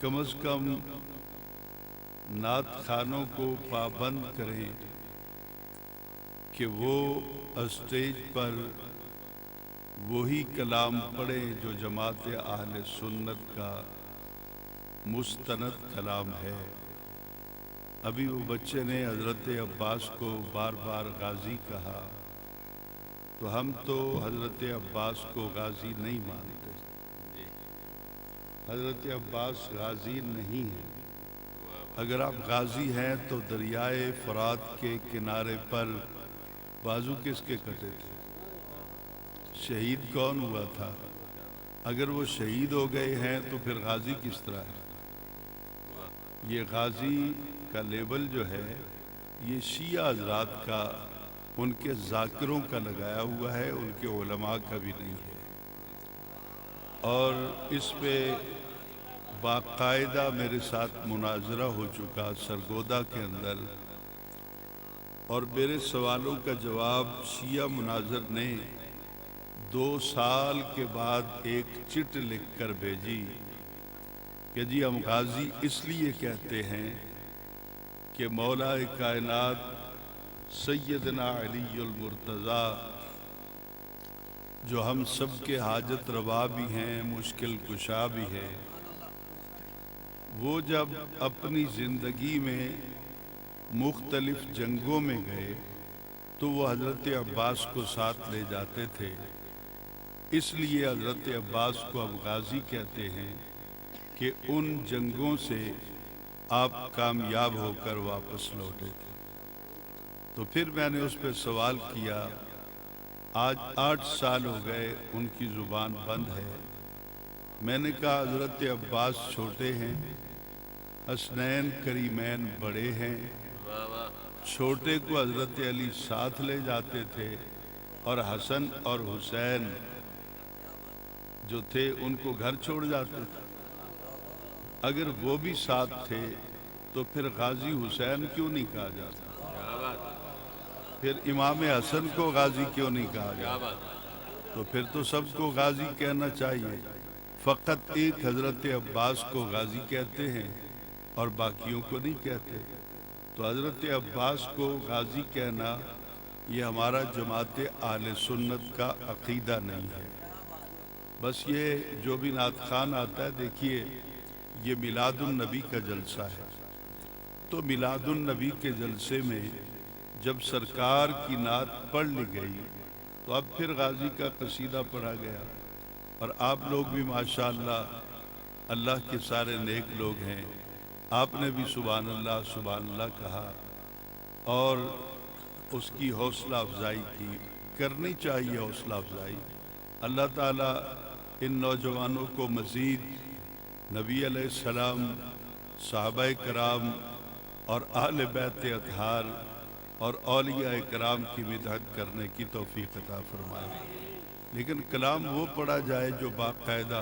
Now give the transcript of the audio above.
کم از کم نعت خانوں کو پابند کریں کہ وہ اسٹیج پر وہی کلام پڑھیں جو جماعت اہل سنت کا مستند کلام ہے۔ ابھی وہ بچے نے حضرت عباس کو بار بار غازی کہا، تو ہم تو حضرت عباس کو غازی نہیں مانتے۔ حضرت عباس غازی نہیں ہیں۔ اگر آپ غازی ہیں تو دریائے فرات کے کنارے پر بازو کس کے کٹے تھے؟ شہید کون ہوا تھا؟ اگر وہ شہید ہو گئے ہیں تو پھر غازی کس طرح ہے؟ یہ غازی کا لیبل جو ہے یہ شیعہ حضرات کا، ان کے ذاکروں کا لگایا ہوا ہے، ان کے علماء کا بھی نہیں ہے۔ اور اس پہ باقاعدہ میرے ساتھ مناظرہ ہو چکا سرگودا کے اندر، اور میرے سوالوں کا جواب شیعہ مناظر نے 2 سال کے بعد ایک چٹ لکھ کر بھیجی کہ جی ہم غازی اس لیے کہتے ہیں کہ مولا کائنات سیدنا علی المرتضیٰ جو ہم سب کے حاجت روا بھی ہیں، مشکل کشا بھی ہیں، وہ جب اپنی زندگی میں مختلف جنگوں میں گئے تو وہ حضرت عباس کو ساتھ لے جاتے تھے۔ اس لیے حضرت عباس کو اب غازی کہتے ہیں کہ ان جنگوں سے آپ کامیاب ہو کر واپس لوٹے تھے۔ تو پھر میں نے اس پہ سوال کیا، آج 8 سال ہو گئے ان کی زبان بند ہے۔ میں نے کہا حضرت عباس چھوٹے ہیں، حسنین کریمین بڑے ہیں، چھوٹے کو حضرت علی ساتھ لے جاتے تھے اور حسن اور حسین جو تھے ان کو گھر چھوڑ جاتے تھے۔ اگر وہ بھی ساتھ تھے تو پھر غازی حسین کیوں نہیں کہا جاتا؟ پھر امام حسن کو غازی کیوں نہیں کہا جاتا؟ تو پھر تو سب کو غازی کہنا چاہیے۔ فقط ایک حضرت عباس کو غازی کہتے ہیں اور باقیوں کو نہیں کہتے۔ تو حضرت عباس کو غازی کہنا یہ ہمارا جماعت اہل سنت کا عقیدہ نہیں ہے۔ بس یہ جو بھی نعت خوان آتا ہے، دیکھیے یہ میلاد النبی کا جلسہ ہے، تو میلاد النبی کے جلسے میں جب سرکار کی نعت پڑھ لی گئی تو اب پھر غازی کا قصیدہ پڑھا گیا، اور آپ لوگ بھی ماشاءاللہ اللہ کے سارے نیک لوگ ہیں، آپ نے بھی سبحان اللہ کہا اور اس کی حوصلہ افزائی کی، کرنی چاہیے حوصلہ افزائی۔ اللہ تعالیٰ ان نوجوانوں کو مزید نبی علیہ السلام، صحابہ کرام اور اہل بیت اطہار اور اولیاء کرام کی مدحت کرنے کی توفیق عطا فرمائے۔ لیکن کلام وہ پڑھا جائے جو باقاعدہ